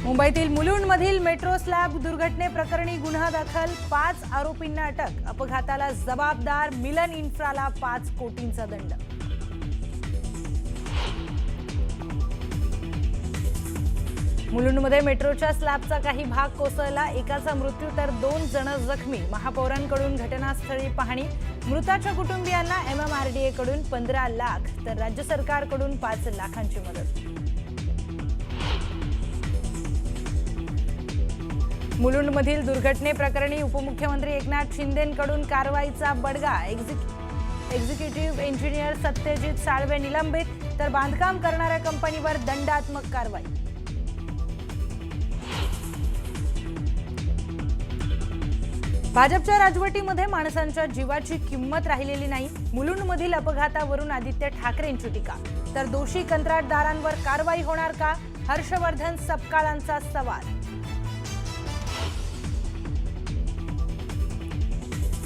मुंबईतील मुलुंडमधील metro slab दुर्घटनेप्रकरणी गुन्हा दाखल, 5 आरोपींना अटक. अपघाताला जबाबदार मिलन इन्फ्राला 5 कोटींचा दंड. मुलुंडमध्ये मेट्रोच्या स्लॅबचा काही भाग कोसळला, एकाचा मृत्यू तर 2 जण जखमी. महापौरांकडून घटनास्थळी पाहणी. मृताच्या कुटुंबियांना MMRDA कडून 15 लाख तर राज्य सरकारकडून 5 लाखांची मदत. मुलुंडमधील दुर्घटनेप्रकरणी उपमुख्यमंत्री एकनाथ शिंदेंकडून कारवाईचा बडगा. एक्झिक्युटिव्ह इंजिनियर सत्यजित साळवे निलंबित, तर बांधकाम करणाऱ्या कंपनीवर दंडात्मक कारवाई. भाजपच्या राजवटीमध्ये माणसांच्या जीवाची किंमत राहिलेली नाही. मुलुंडमधील अपघातावरून आदित्य ठाकरेंची टीका, तर दोषी कंत्राटदारांवर कारवाई होणार का? हर्षवर्धन सपकाळांचा सवाल.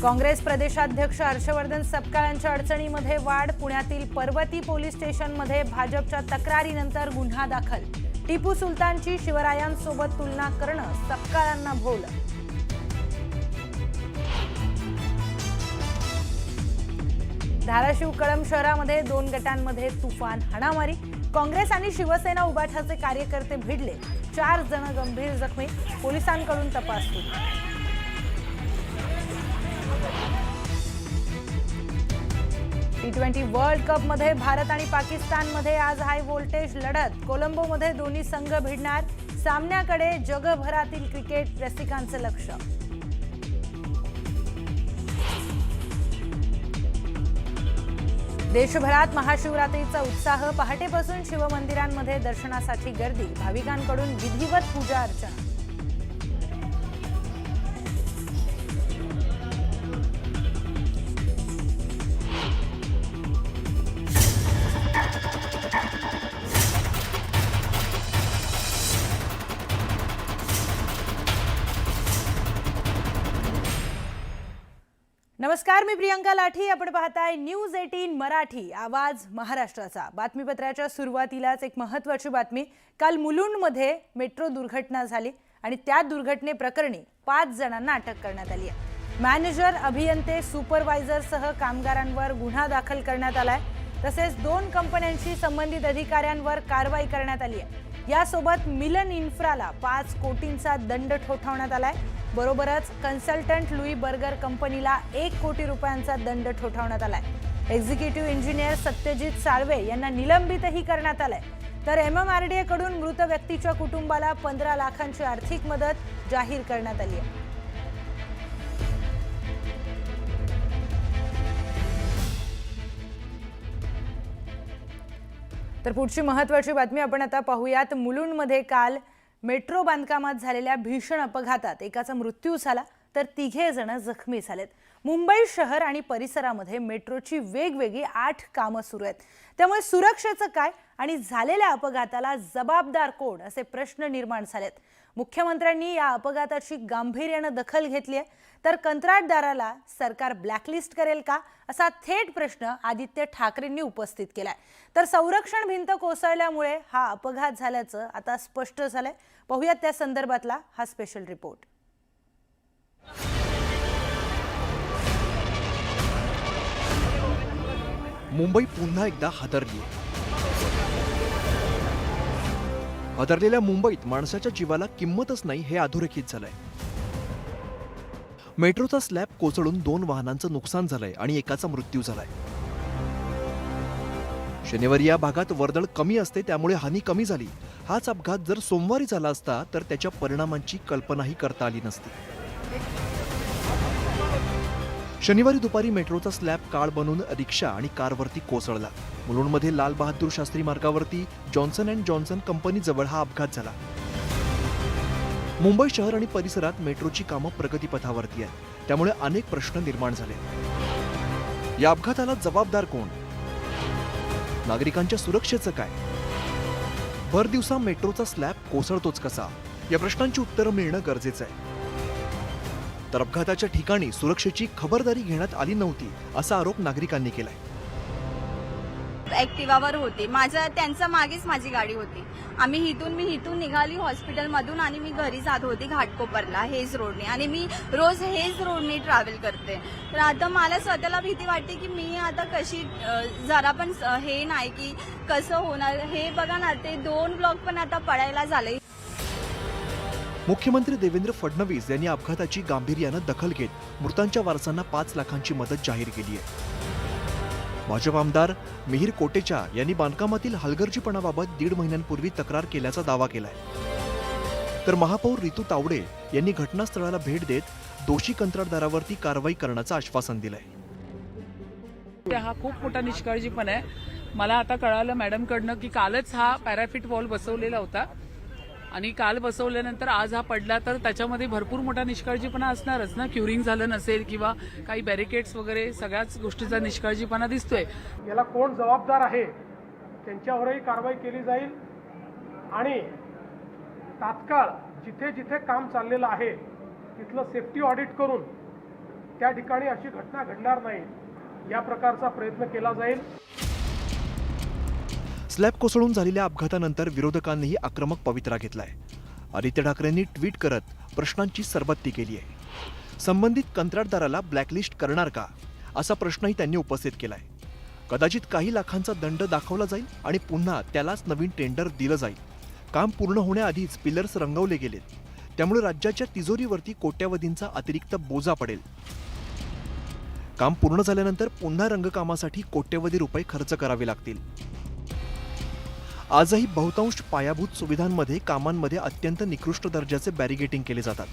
काँग्रेस प्रदेशाध्यक्ष हर्षवर्धन सपकाळांच्या अडचणीमध्ये वाढ. पुण्यातील पर्वती पोलीस स्टेशनमध्ये भाजपच्या तक्रारीनंतर गुन्हा दाखल. टिपू सुलतानची शिवरायांसोबत तुलना करणं सपकाळांना भोवलं. धाराशिव कळंब शहरामध्ये 2 गटांमध्ये तुफान हाणामारी. काँग्रेस आणि शिवसेना उभाठाचे कार्यकर्ते भिडले, 4 जण गंभीर जखमी. पोलिसांकडून तपास सुरू. T20 वर्ल्ड कप मध्ये भारत आणि पाकिस्तानमध्ये आज हाय व्होल्टेज लढत. कोलंबोमध्ये दोन्ही संघ भिडणार. सामन्याकडे जगभरातील क्रिकेट रसिकांचं लक्ष. देशभरात महाशिवरात्रीचा उत्साह. पहाटेपासून शिवमंदिरांमध्ये दर्शनासाठी गर्दी. भाविकांकडून विधिवत पूजा अर्चना. नमस्कार, मी प्रियंका लाठी. आपण पाहताय न्यूज 18 मराठी, आवाज महाराष्ट्राचा. बातमीपत्राच्या सुरुवातीलाच एक महत्त्वाची बातमी. काल मुलुंडमध्ये मेट्रो दुर्घटना झाली आणि त्या दुर्घटनेप्रकरणी 5 जणांना अटक करण्यात आली आहे. मॅनेजर, अभियंते, सुपरवायझरसह कामगारांवर गुन्हा दाखल करण्यात आलाय. तसेच 2 कंपन्यांशी संबंधित अधिकाऱ्यांवर कारवाई करण्यात आली आहे. यासोबत मिलन इन्फ्राला 5 कोटींचा दंड ठोठावण्यात आलाय. बरोबरच कन्सल्टंट लुई बर्गर कंपनीला 1 कोटी रुपयांचा दंड ठोठावण्यात आलाय. एक्झिक्युटिव्ह इंजिनियर सत्यजित साळवे यांना निलंबितही करण्यात आलंय. तर MMRDA कडून मृत व्यक्तीच्या कुटुंबाला 15 लाखांची आर्थिक मदत जाहीर करण्यात आली आहे. तर पुढची महत्त्वाची बातमी आपण आता पाहूयात. मुलुंडमध्ये काल मेट्रो बांधकामात झालेल्या भीषण अपघातात एकाचा मृत्यू झाला, तर 3 जण जखमी झालेत. मुंबई शहर आणि परिसरामध्ये मेट्रोची वेगवेगळी 8 कामं सुरू आहेत. त्यामुळे सुरक्षेचं काय आणि झालेल्या अपघाताला जबाबदार कोण, असे प्रश्न निर्माण झालेत. मुख्यमंत्र्यांनी या अपघाताची गांभीर्यानं दखल घेतली आहे. तर कंत्राटदाराला सरकार ब्लॅकलिस्ट करेल का, असा थेट प्रश्न आदित्य ठाकरेंनी उपस्थित केलाय. तर संरक्षण भिंत कोसळल्यामुळे हा अपघात झाल्याचं आता स्पष्ट झालंय. पाहूयात त्या संदर्भातला हा स्पेशल रिपोर्ट. मुंबई पुन्हा एकदा हादरली. हादरलेल्या मुंबईत माणसाच्या जीवाला किंमतच नाही हे अधोरेखित झालंय. मेट्रोचा स्लॅब कोसळून 2 वाहनांचं नुकसान झालंय आणि एकाचा मृत्यू झालाय. शनिवारी या भागात वर्दळ कमी असते, त्यामुळे हानी कमी झाली. हाच अपघात जर सोमवारी झाला असता तर त्याच्या परिणामांची कल्पनाही करता आली नसती. शनिवारी दुपारी मेट्रोचा स्लॅब काळ बनून रिक्षा आणि कारवरती कोसळला. मुलुंडमध्ये लाल बहादूर शास्त्री मार्गावरती जॉन्सन अँड जॉन्सन कंपनीजवळ हा अपघात झाला. मुंबई शहर आणि परिसरात मेट्रोची कामं प्रगतीपथावरती आहेत, त्यामुळे अनेक प्रश्न निर्माण झाले. या अपघाताला जबाबदार कोण? नागरिकांच्या सुरक्षेचं काय? भर दिवसा मेट्रोचा स्लॅब कोसळतोच कसा? या प्रश्नांची उत्तरं मिळणं गरजेचं आहे. तर अपघाताच्या ठिकाणी सुरक्षेची खबरदारी घेण्यात आली नव्हती, असा आरोप नागरिकांनी केलाय. ऍक्टिवावर होते, त्यांच्या मागेच माझी गाडी होती मी इथून निघाली हॉस्पिटलमधून आणि मी घरी जात होती घाटकोपरला हेच रोडने आणि मी रोज हेच रोडने ट्रॅव्हल करते. तर आता मला स्वतःला भीती वाटते की मी आता कशी जरा पण हे नाही की कसं होणार. हे बघा ना, ते 2 ब्लॉक पण आता पडायला झाले. मुख्यमंत्री देवेंद्र फडणवीस यांनी अपघाताची गांभीर्यानं दखल घेत मृतांच्या वारसांना 5 लाखांची मदत जाहीर केली आहे. भाजप आमदार मिहीर कोटेचा यांनी बांधकामातील हलगर्जीपणाबाबत 1.5 महिन्यांपूर्वी तक्रार केल्याचा दावा केलाय. तर महापौर रितू तावडे यांनी घटनास्थळाला भेट देत दोषी कंत्राटदारावरती कारवाई करण्याचं आश्वासन दिलंय. हा खूप मोठा निष्काळजीपणा आहे. मला आता कळालं मॅडमकडनं की कालच हा पॅराफिट वॉल बसवलेला होता आणि काल बसवल्यानंतर आज हा पडला, तर त्याच्यामध्ये भरपूर मोठा निष्काळजीपणा असणारच ना. क्युरिंग झालं नसेल किंवा काही बॅरिकेड्स वगैरे सगळ्याच गोष्टीचा निष्काळजीपणा दिसतोय. याला कोण जबाबदार आहे त्यांच्यावरही कारवाई केली जाईल आणि तात्काळ जिथे जिथे काम चाललेलं आहे तिथलं सेफ्टी ऑडिट करून त्या ठिकाणी अशी घटना घडणार नाही या प्रकारचा प्रयत्न केला जाईल. स्लॅब कोसळून झालेल्या अपघातानंतर विरोधकांनीही आक्रमक पवित्रा घेतलाय. आदित्य ठाकरेंनी ट्विट करत प्रश्नांची सरबत्ती केली आहे. संबंधित कंत्राटदाराला ब्लॅकलिस्ट करणार का, असा प्रश्नही त्यांनी उपस्थित केलाय. कदाचित काही लाखांचा दंड दाखवला जाईल आणि पुन्हा त्यालाच नवीन टेंडर दिलं जाईल. काम पूर्ण होण्याआधीच पिलर्स रंगवले गेलेत, त्यामुळे राज्याच्या तिजोरीवरती कोट्यावधींचा अतिरिक्त बोजा पडेल. काम पूर्ण झाल्यानंतर पुन्हा रंगकामासाठी कोट्यवधी रुपये खर्च करावे लागतील. आजही बहुतांश पायाभूत सुविधांमध्ये कामांमध्ये अत्यंत निकृष्ट दर्जाचे बॅरिगेटिंग केले जातात.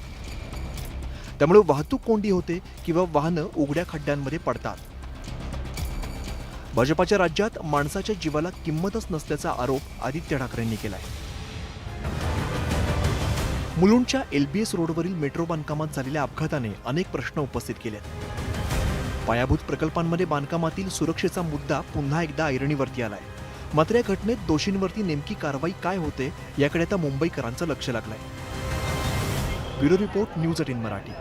त्यामुळे वाहतूक कोंडी होते किंवा वाहनं उघड्या खड्ड्यांमध्ये पडतात. भाजपाच्या राज्यात माणसाच्या जीवाला किंमतच नसल्याचा आरोप आदित्य ठाकरेंनी केलाय. मुलुंडच्या LBS रोडवरील मेट्रो बांधकामात झालेल्या अपघाताने अनेक प्रश्न उपस्थित केलेत. पायाभूत प्रकल्पांमध्ये बांधकामातील सुरक्षेचा मुद्दा पुन्हा एकदा ऐरणीवरती आलाय. मात्र या घटनेत दोषींवरती नेमकी कारवाई काय होते याकडे आता मुंबईकरांचं लक्ष लागलंय. Bureau report, news 18 Marathi.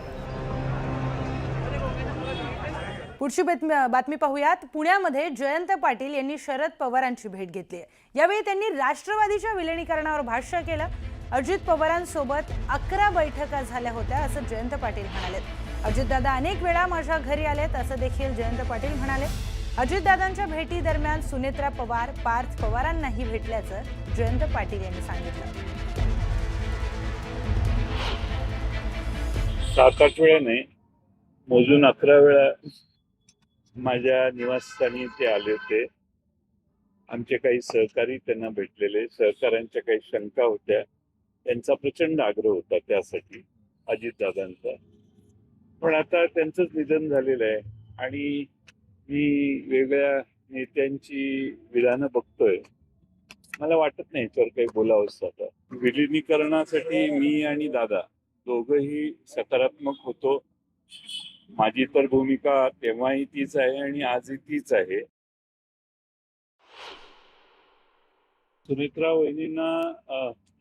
पुढची बातमी पाहूयात. पुण्यामध्ये जयंत पाटील यांनी शरद पवारांची भेट घेतली आहे. यावेळी त्यांनी राष्ट्रवादीच्या विलिनीकरणावर भाष्य केलं. अजित पवारांसोबत 11 बैठका झाल्या होत्या असं जयंत पाटील म्हणाले. अजितदादा अनेक वेळा माझ्या घरी आलेत असं देखील जयंत पाटील म्हणाले. अजितदादांच्या भेटी दरम्यान सुनेत्रा पवार, पार्थ पवारांनाही भेटल्याचं जयंत पाटील यांनी सांगितलं. 7-8 वेळा नाही, मोजून 11 वेळा माझ्या निवासस्थानी ते आले होते. आमचे काही सहकारी त्यांना भेटलेले, सहकाऱ्यांच्या काही शंका होत्या, त्यांचा प्रचंड आग्रह होता त्यासाठी अजितदादांचा. पण आता त्यांचंच निधन झालेलं आहे आणि मी वेगळ्या नेत्यांची विधानं बघतोय. मला वाटत नाही याच्यावर काही बोलावंसं. आता विलिनीकरणासाठी मी आणि दादा दोघंही सकारात्मक होतो. माझी तर भूमिका तेव्हाही तीच आहे आणि आजही तीच आहे. सुनेत्रा वहिनींना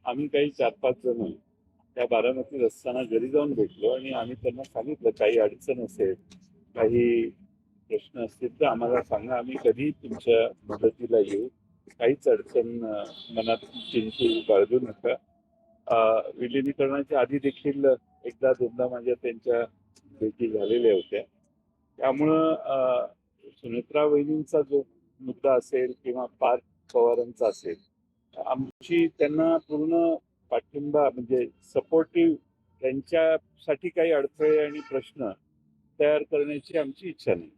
आम्ही काही 4-5 जण त्या बारामतीत असताना घरी जाऊन भेटलो आणि आम्ही त्यांना सांगितलं काही अडचण असेल, काही प्रश्न असतील तर आम्हाला सांगा, आम्ही कधी तुमच्या मदतीला येऊ. काहीच अडचण मनात चिंतू बाळगू नका. विलिनीकरणाच्या आधी देखील 1-2दा माझ्या त्यांच्या भेटी झालेल्या होत्या. त्यामुळं सुनेत्रा वहिनींचा जो मुद्दा असेल किंवा पार्थ पवारांचा असेल, आमची त्यांना पूर्ण पाठिंबा म्हणजे सपोर्टिव्ह, त्यांच्यासाठी काही अडथळे आणि प्रश्न तयार करण्याची आमची इच्छा नाही.